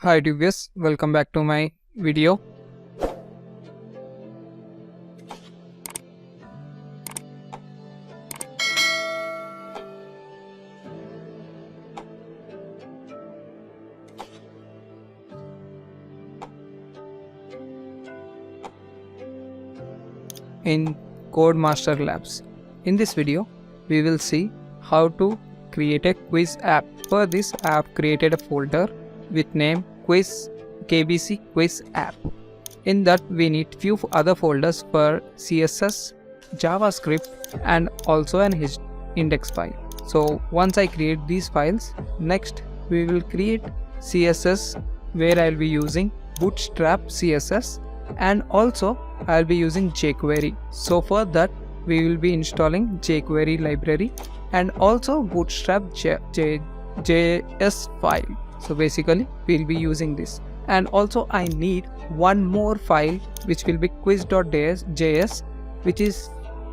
Hi viewers, welcome back to my video. In Code Master Labs. In this video, we will see how to create a quiz app. For this, I have created a folder with name quiz KBC quiz app. In that, we need few other folders for CSS, JavaScript, and also an index file. So once I create these files, next we will create CSS where I will be using Bootstrap CSS, and also I'll be using jQuery. So for that we will be installing jQuery library and also Bootstrap JS file. So basically we'll be using this, and also I need one more file which will be quiz.js, which is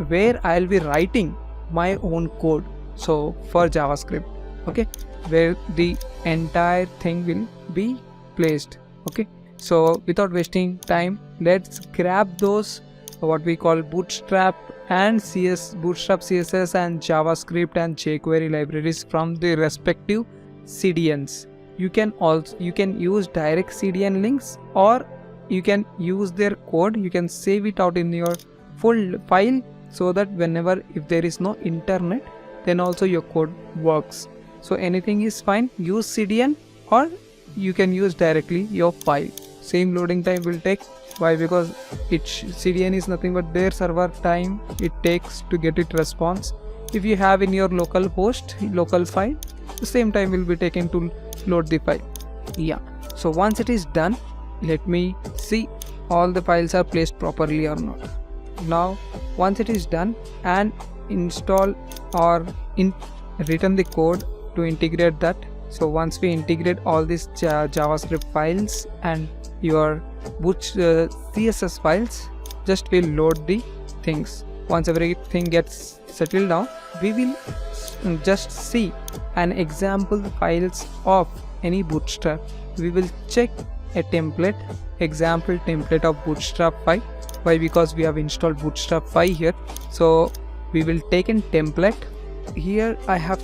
where I'll be writing my own code. So for JavaScript, okay, where the entire thing will be placed. Okay, so without wasting time, let's grab those what we call Bootstrap CSS and JavaScript and jQuery libraries from the respective CDNs. You can use direct CDN links, or you can use their code. You can save it out in your full file, so that whenever if there is no internet, then also your code works. So anything is fine. Use CDN, or you can use directly your file. Same loading time will take. Why? Because CDN is nothing but their server time it takes to get it response. If you have in your local host local file, the same time will be taken to load the file. Yeah, so once it is done, let me see all the files are placed properly or not. Now once it is done, and install or written the code to integrate that. So once we integrate all these JavaScript files and your CSS files, just will load the things. Once everything gets settled down, we will just see an example files of any Bootstrap. We will check a example template of Bootstrap 5. Why? Because we have installed Bootstrap 5 here. So we will take a template. Here I have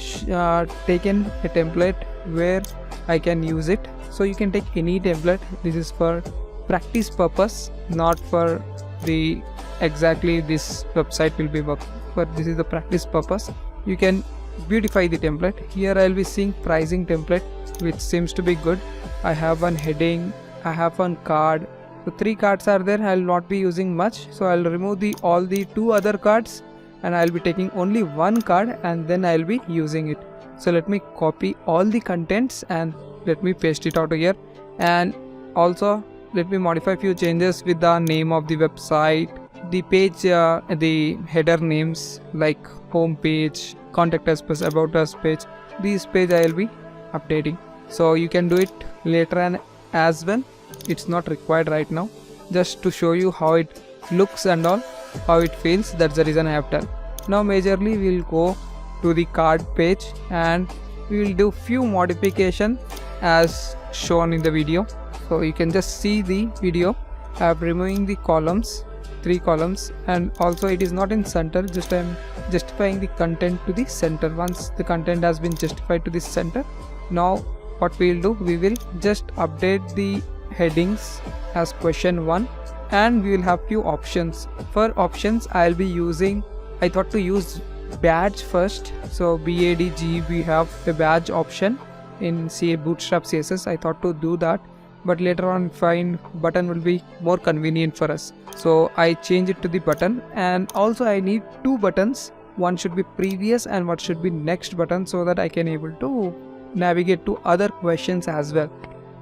taken a template where I can use it. So you can take any template. This is for practice purpose, not for the exactly this website will be work, but this is the practice purpose. You can beautify the template. Here I will be seeing pricing template, which seems to be good. I have one heading, I have one card. So 3 cards are there. I will not be using much, so I will remove all the 2 other cards, and I will be taking only 1 card, and then I will be using it. So let me copy all the contents and let me paste it out here, and also let me modify few changes with the name of the website, the page, the header names like home page, contact us page, about us page. This page I will be updating. So you can do it later and as well. It's not required right now, just to show you how it looks and all, how it feels. That's the reason I have done. Now majorly we will go to the card page and we will do few modification as shown in the video. So you can just see the video. I am removing the columns, 3 columns, and also it is not in center. Just I am justifying the content to the center. Once the content has been justified to the center, now what we will do, we will just update the headings as question 1, and we will have few options. For options I will be using, I thought to use badge first. So BADG, we have a badge option in Bootstrap CSS. I thought to do that, but later on find button will be more convenient for us. So I change it to the button, and also I need 2 buttons. One should be previous and one should be next button, so that I can able to navigate to other questions as well.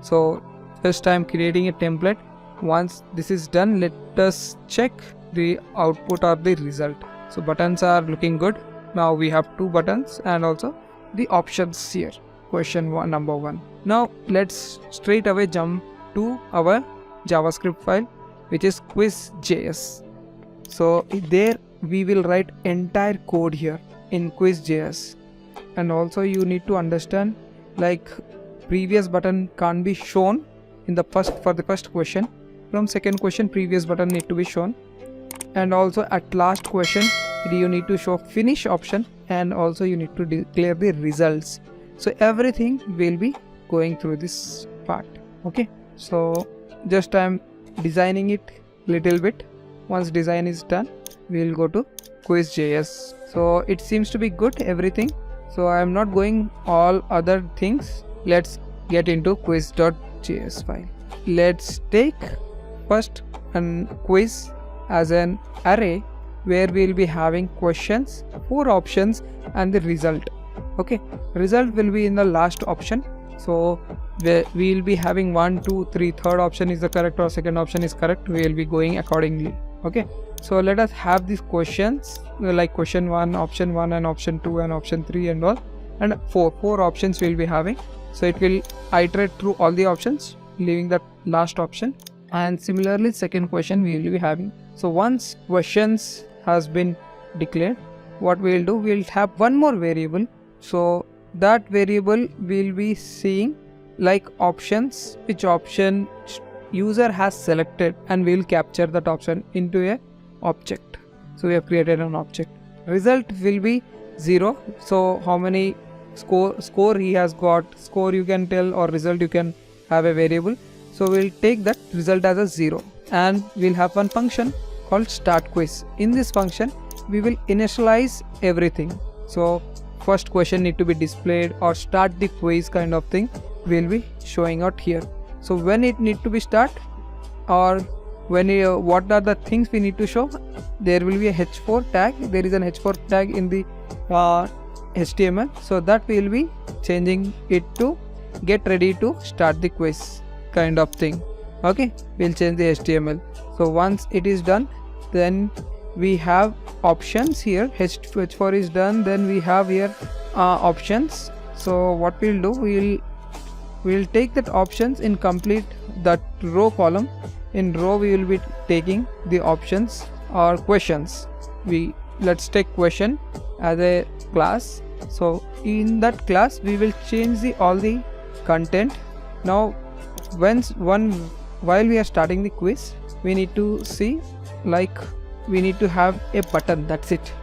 So first I am creating a template. Once this is done, let us check the output or the result. So buttons are looking good. Now we have 2 buttons and also the options here. Question number 1. Now let's straight away jump to our JavaScript file, which is quiz.js. So there we will write entire code here in quiz.js. And also you need to understand, like previous button can't be shown in the first question. From second question, previous button need to be shown, and also at last question you need to show finish option, and also you need to declare the results. So everything will be going through this part. Okay, so just I'm designing it little bit. Once design is done, we will go to quiz.js. so it seems to be good, everything. So I am not going all other things. Let's get into quiz.js file. Let's take first an quiz as an array where we will be having questions, 4 options, and the result. Okay, result will be in the last option. So we will be having 1, 2, 3, third option is the correct or second option is correct. We will be going accordingly. Okay, so let us have these questions like question 1, option 1, and option 2, and option 3, and all, and 4 options we will be having. So it will iterate through all the options, leaving that last option. And similarly, second question we will be having. So once questions has been declared, what we will do, we will have one more variable. So that variable will be seeing like options, which option user has selected, and we will capture that option into a object. So we have created an object. Result will be 0. So how many score he has got, score you can tell, or result you can have a variable. So we'll take that result as a 0, and we'll have one function called start quiz. In this function we will initialize everything. So first question need to be displayed, or start the quiz kind of thing will be showing out here. So when it need to be start, or when what are the things we need to show, there will be a h4 tag. There is an h4 tag in the HTML, so that we will be changing it to get ready to start the quiz kind of thing. Okay, we'll change the HTML. So once it is done, then we have options here. H4 is done, then we have here options. So what we'll do, we'll take that options in complete that row column. In row we will be taking the options or questions. Let's take question as a class. So in that class we will change all the content. Now while we are starting the quiz, we need to see like we need to have a button, that's it,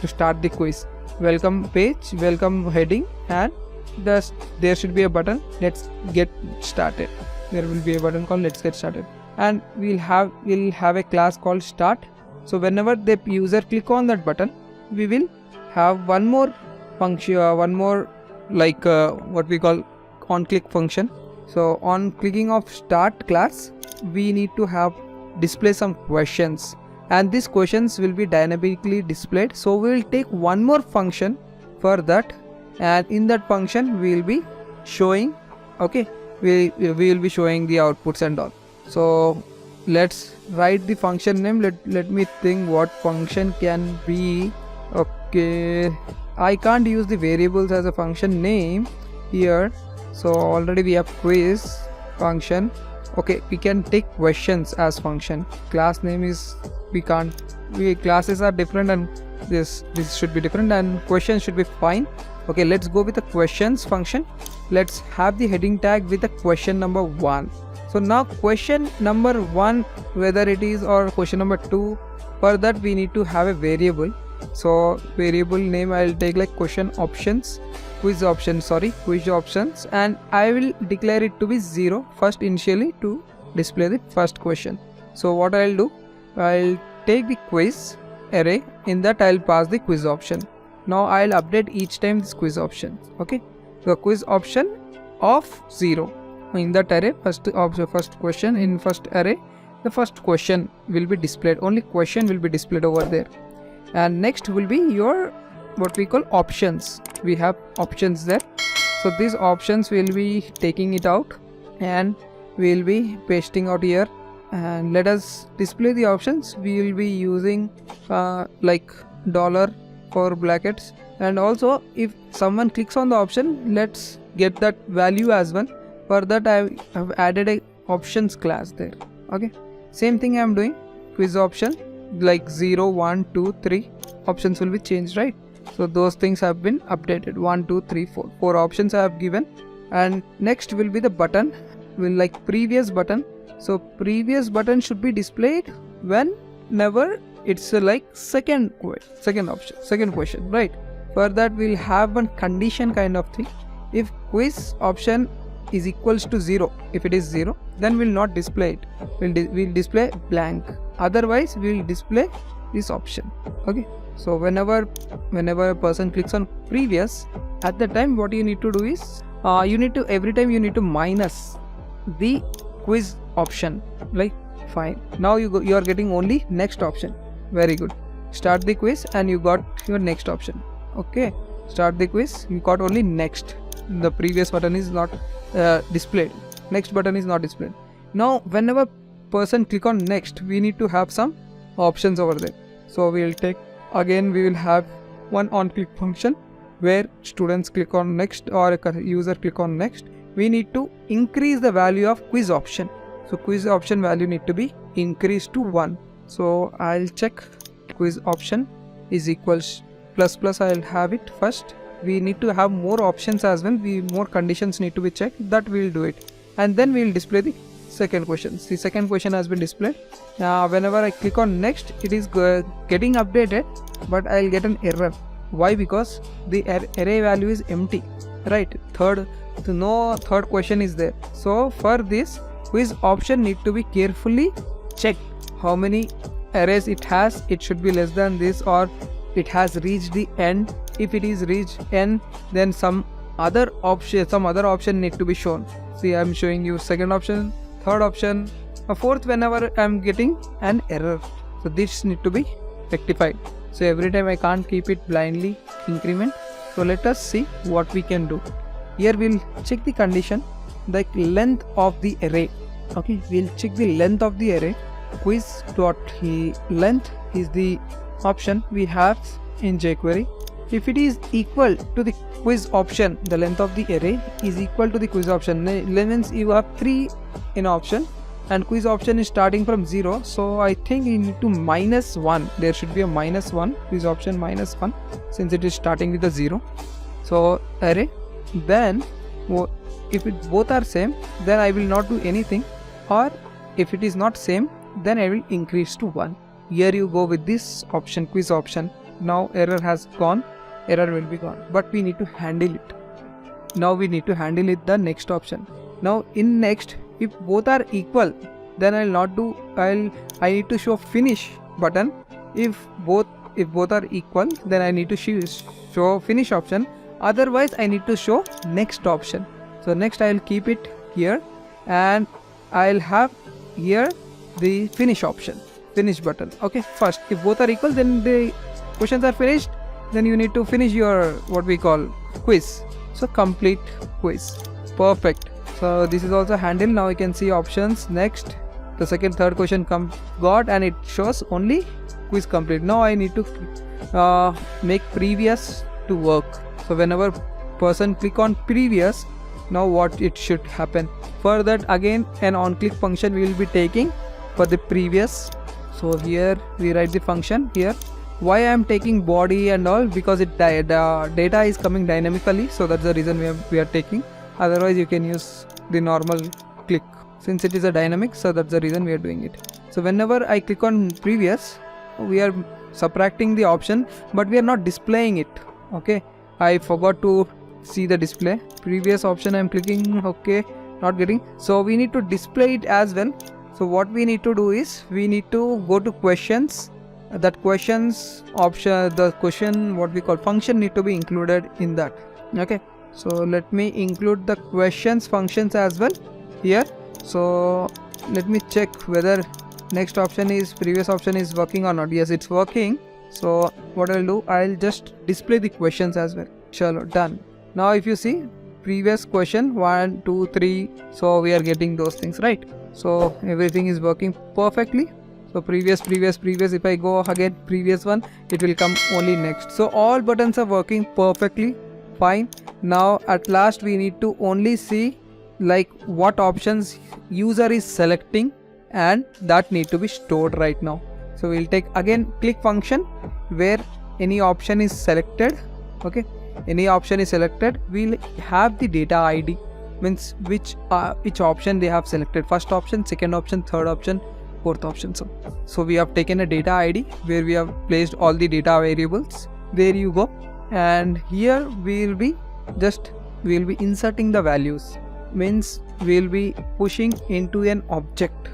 to start the quiz. Welcome page, welcome heading, and there should be a button, let's get started. There will be a button called let's get started, and we'll have a class called start. So whenever the user click on that button, we will have one more function, what we call on click function. So on clicking of start class, we need to have display some questions, and these questions will be dynamically displayed. So we will take one more function for that, and in that function we will be showing, okay, we will be showing the outputs and all. So let's write the function name. Let me think what function can be. Okay, I can't use the variables as a function name here. So already we have quiz function. Okay, we can take questions as function. Class name is, classes are different, and this should be different, and questions should be fine. Okay, let's go with the questions function. Let's have the heading tag with the question number 1. So now question number 1, whether it is or question number 2, for that we need to have a variable. So variable name I'll take like question options, quiz options, and I will declare it to be 0 first initially to display the first question. So what I'll do, I'll take the quiz array, in that I'll pass the quiz option. Now I'll update each time this quiz option. Okay, the quiz option of 0 in that array. First question in first array, the first question will be displayed, only question will be displayed over there. And next will be your what we call options. We have options there, so these options will be taking it out, and we will be pasting out here. And let us display the options. We will be using like $ for brackets, and also if someone clicks on the option, let's get that value as well. For that I have added a options class there. Okay, same thing I am doing. Quiz option like 0, 1, 2, 3 options will be changed, right? So those things have been updated. 1, 2, 3, 4 options I have given. And next will be the button. will like previous button. So previous button should be displayed whenever it's like second question, right? For that we'll have one condition kind of thing. If quiz option is equals to 0, if it is 0, then we'll not display it. We'll display blank. Otherwise we'll display this option. Okay. So whenever a person clicks on previous, at the time what you need to do is every time you need to minus the quiz option. Like fine. Now you are getting only next option. Very good. Start the quiz and you got your next option. Okay. Start the quiz. You got only next. The previous button is not displayed. Next button is not displayed. Now whenever person click on next, we need to have some options over there. So we will have one on click function where students click on next or a user click on next. We need to increase the value of quiz option. So quiz option value need to be increased to 1. So I'll check quiz option is equals plus. I'll have it first. We need to have more options as well. More conditions need to be checked. That we'll do it, and then we'll display the second question. The second question has been displayed. Whenever I click on next, it is getting updated, but I'll get an error. Why? Because the array value is empty, right? No third question is there. So for this, quiz option need to be carefully checked. How many arrays it has? It should be less than this, or it has reached the end. If it is reached end, then some other option need to be shown. See, I'm showing you second option, third option, a fourth whenever I'm getting an error. So this need to be rectified. So every time I can't keep it blindly increment. So let us see what we can do. Here we'll check the condition, like length of the array. Okay, we'll check the length of the array. Quiz dot length is the option we have in jQuery. If it is equal to the quiz option, the length of the array is equal to the quiz option. Means you have 3 in option and quiz option is starting from 0. So I think you need to minus 1. There should be a minus 1, quiz option minus 1, since it is starting with a 0. So array, then if it both are same, then I will not do anything, or if it is not same, then I will increase to 1. Here you go with this option, quiz option. Now error has gone, error will be gone, but we need to handle it. Now we need to handle it the next option. Now in next, if both are equal, then I'll not do, I need to show finish button. If both are equal, then I need to show finish option. Otherwise I need to show next option. So next I'll keep it here, and I'll have here the finish option, finish button. Okay, first if both are equal, then the questions are finished, then you need to finish your what we call quiz. So complete quiz. Perfect. So this is also handled. Now you can see options. Next, the second, third question got, and it shows only quiz complete. Now I need to make previous to work. So whenever person click on previous, now what it should happen? For that, again an on click function we will be taking for the previous. So here we write the function here. Why I am taking body and all? Because it data is coming dynamically, so that's the reason we are taking. Otherwise you can use the normal click, since it is a dynamic, so that's the reason we are doing it. So whenever I click on previous, we are subtracting the option, but we are not displaying it. Okay, I forgot to see the display. Previous option I am clicking, okay, not getting. So we need to display it as well. So what we need to do is we need to go to questions. That questions option, the question what we call function need to be included in that. Okay, so let me include the questions functions as well here. So let me check whether next option is previous option is working or not. Yes, it's working. So what I'll do, I'll just display the questions as well. Sure, done. Now if you see previous question 1, 2, 3, so we are getting those things, right? So everything is working perfectly. So previous, if I go again previous one, it will come only next. So all buttons are working perfectly fine. Now at last we need to only see like what options user is selecting, and that need to be stored right now. So we'll take again click function where any option is selected. Okay, any option is selected, we'll have the data ID. means which option they have selected, first option, second option, third option, fourth option. So we have taken a data ID where we have placed all the data variables. There you go. And here we'll be inserting the values, means we'll be pushing into an object.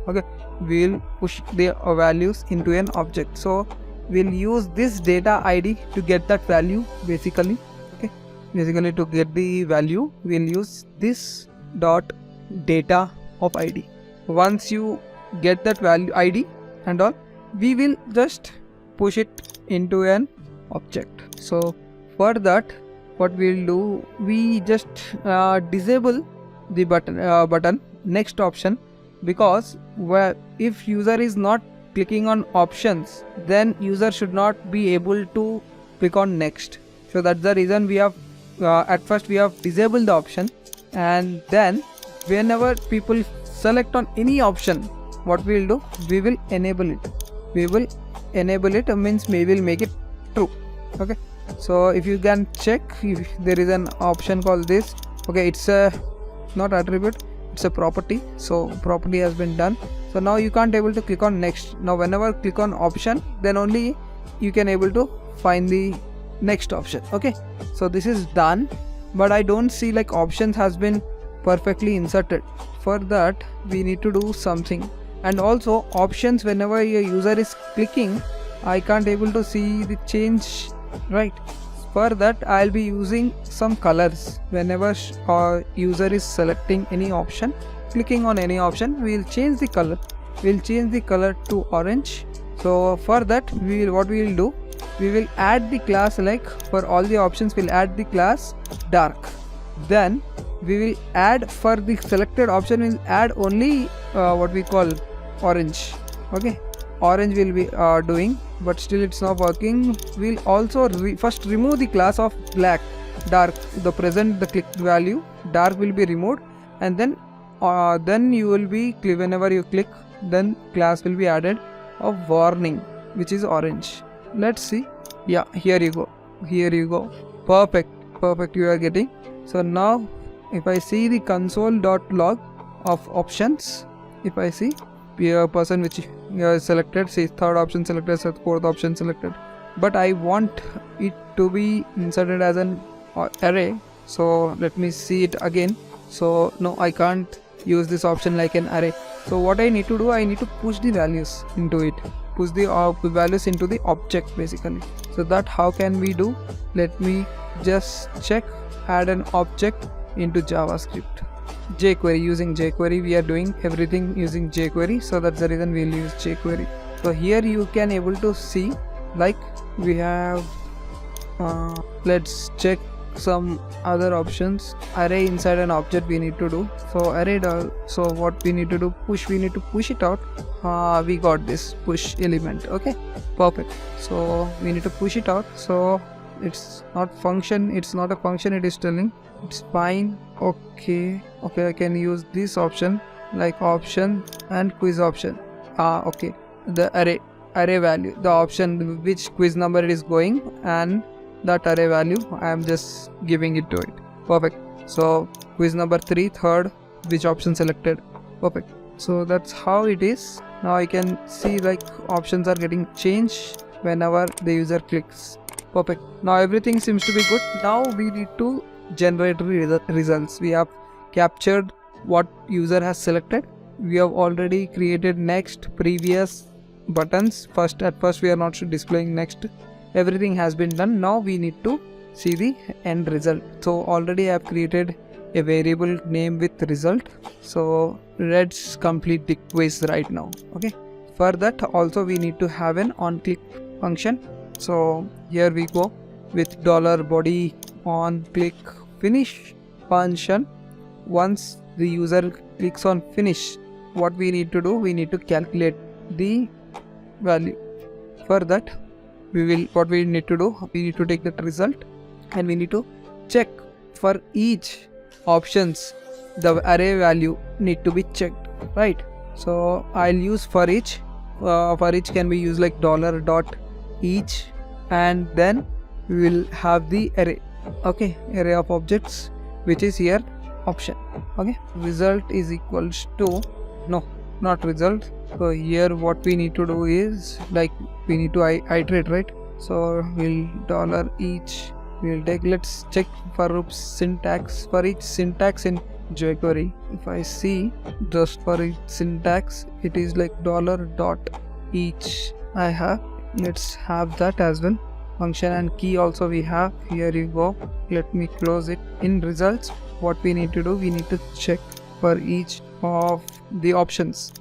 Okay, we'll push the values into an object. So we'll use this data ID to get that value basically. Okay, basically to get the value we'll use this dot data of ID. Once you get that value ID and all, we will just push it into an object. So for that, what we'll do, we just disable the button next option, because if user is not clicking on options, then user should not be able to click on next. So that's the reason we have at first we have disabled the option, and then whenever people select on any option, what we'll do, we will enable it. Means we will make it true. Okay, so if you can check, if there is an option called this. Okay, it's a not attribute, it's a property. So property has been done. So now you can't able to click on next. Now whenever click on option, then only you can able to find the next option. Okay, so this is done, but I don't see like options has been perfectly inserted. For that we need to do something. And also options, whenever your user is clicking, I can't able to see the change, right? For that I'll be using some colors. Whenever user is selecting any option, clicking on any option, we'll change the color. We'll change the color to orange. So for that what we will do, we will add the class, like for all the options we'll add the class dark. Then we will add, for the selected option we'll add only what we call orange. Okay, orange will be doing, but still it's not working. We'll also first remove the class of black, dark, the present the click value dark will be removed, and then you will be, whenever you click, then class will be added of warning, which is orange. Let's see. Yeah, here you go. Perfect, you are getting. So now if I see the console.log of options, if I see a person which you have selected, say third option selected, fourth option selected, but I want it to be inserted as an array. So let me see it again. So no, I can't use this option like an array. So what I need to do, I need to push the values into it, push the values into the object basically. So that how can we do? Let me just check. Add an object into JavaScript. jQuery, using jQuery we are doing everything using jQuery, so that's the reason we'll use jQuery. So here you can able to see, like we have let's check some other options. Array inside an object we need to do. So array so what we need to do, we need to push it out. We got this push element. Okay, perfect. So we need to push it out. So it's not a function, it is telling it's fine. Okay, I can use this option, like option and quiz option. Okay, the array value, the option which quiz number it is going, and that array value I am just giving it to it. Perfect. So quiz number 3, third, which option selected. Perfect. So that's how it is. Now I can see like options are getting changed whenever the user clicks. Perfect. Now everything seems to be good. Now we need to generate results. We have captured what user has selected. We have already created next, previous buttons. At first we are not displaying next. Everything has been done. Now we need to see the end result. So already I have created a variable name with result. So let's complete the quiz right now. Okay, for that also we need to have an onClick function. So here we go with $body onClick finish function. Once the user clicks on finish, what we need to do, we need to calculate the value. For that what we need to do, we need to take that result and we need to check for each options the array value need to be checked, right? So I'll use for each. For each can be used like $.each, and then we will have the array. Okay, array of objects, which is here option. Okay, result is equals to, no, not result. So here what we need to do is like we need to iterate, right? So we'll dollar each, we'll take, let's check for syntax, for each syntax in jQuery. If I see just for each syntax, it is like dollar dot each I have. Let's have that as well. Function and key also we have. Here you go. Let me close it. In results, what we need to do, we need to check for each of the options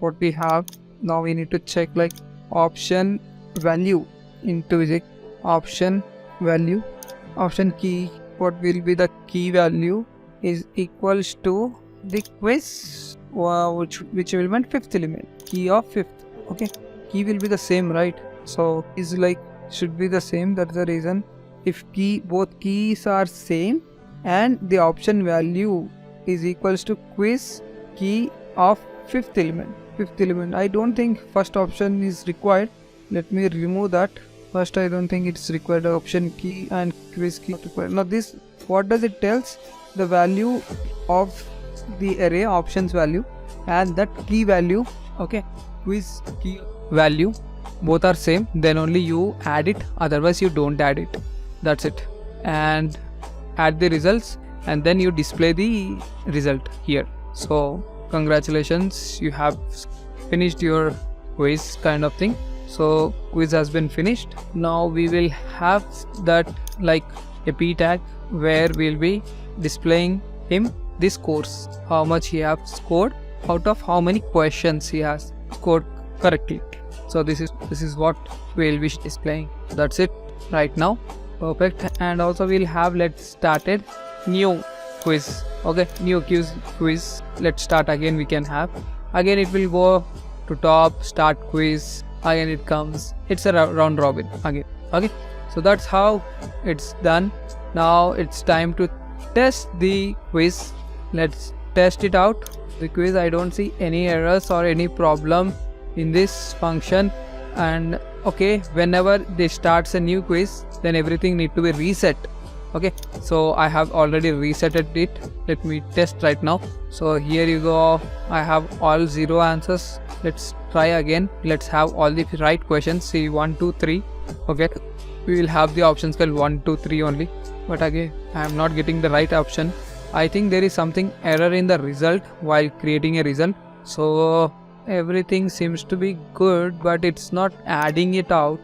what we have. Now we need to check like option value into the option value, option key. What will be the key value is equals to the quiz, which will be fifth element, key of fifth. Okay, key will be the same, right? So is like should be the same. That's the reason. If both keys are same and the option value is equals to quiz key of fifth element. I don't think first option is required. Let me remove that. First, I don't think it's required. Option key and quiz key required. Now this, what does it tells? The value of the array options value and that key value. Okay, quiz key value, both are same, then only you add it, otherwise you don't add it. That's it. And add the results and then you display the result here. So congratulations, you have finished your quiz kind of thing. So quiz has been finished. Now we will have that like a p tag where we'll be displaying him the scores, how much he have scored out of how many questions he has scored correctly. So this is what we'll be displaying. That's it right now. Perfect. And also we'll have, let's started new quiz. Okay, new quiz. Let's start again. We can have again, it will go to top, start quiz, again it comes, it's a round robin again. Okay, so that's how it's done. Now it's time to test the quiz. Let's test it out. The quiz, I don't see any errors or any problem in this function. And okay, whenever they starts a new quiz, then everything need to be reset. Okay, so I have already resetted it. Let me test right now. So here you go, I have all 0 answers. Let's try again. Let's have all the right questions. See 1 2 3. Okay, we will have the options called 1 2 3 only, but again I am not getting the right option. I think there is something error in the result while creating a result. So everything seems to be good, but it's not adding it out.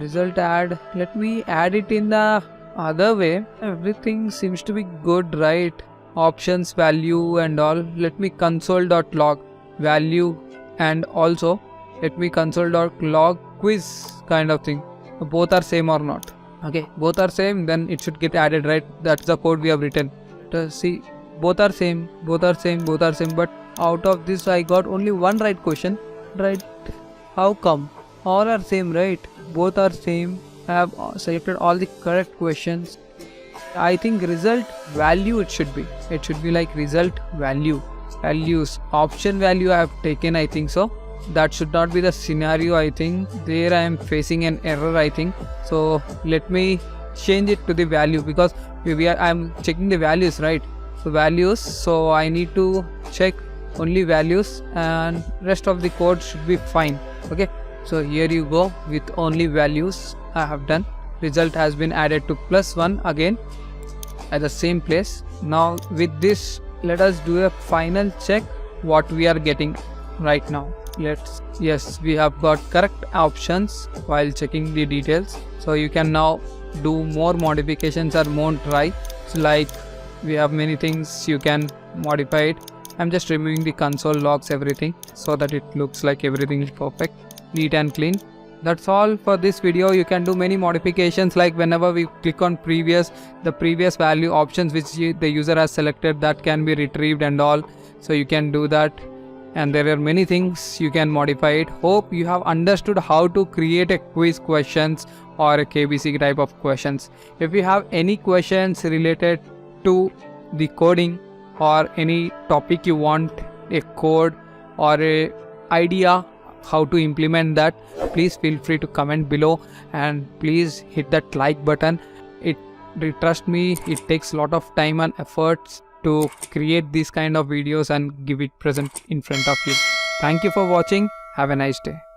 Result add, let me add it in the other way. Everything seems to be good, right? Options value and all. Let me console.log value, and also let me console.log quiz kind of thing. Both are same or not? Okay, both are same, then it should get added, right? That's the code we have written. See, both are same, but out of this I got only one right question, right? How come? All are same, right? Both are same. I have selected all the correct questions. I think result value it should be like result value, values, option value I have taken, I think so. That should not be the scenario. I think there I am facing an error, I think so. Let me change it to the value, because I am checking the values, right? So values, so I need to check only values and rest of the code should be fine. Okay, so here you go, with only values I have done. Result has been added to +1 again at the same place. Now with this, let us do a final check what we are getting right now. Yes, we have got correct options while checking the details. So you can now do more modifications or more try. So like we have many things you can modify it. I'm just removing the console logs, everything, so that it looks like everything is perfect, neat and clean. That's all for this video. You can do many modifications, like whenever we click on the previous value options which the user has selected, that can be retrieved and all. So you can do that, and there are many things you can modify it. Hope you have understood how to create a quiz questions or a KBC type of questions. If you have any questions related to the coding or any topic you want a code or a idea how to implement that, please feel free to comment below, and please hit that like button. Trust me, it takes a lot of time and efforts to create these kind of videos and give it present in front of you. Thank you for watching. Have a nice day.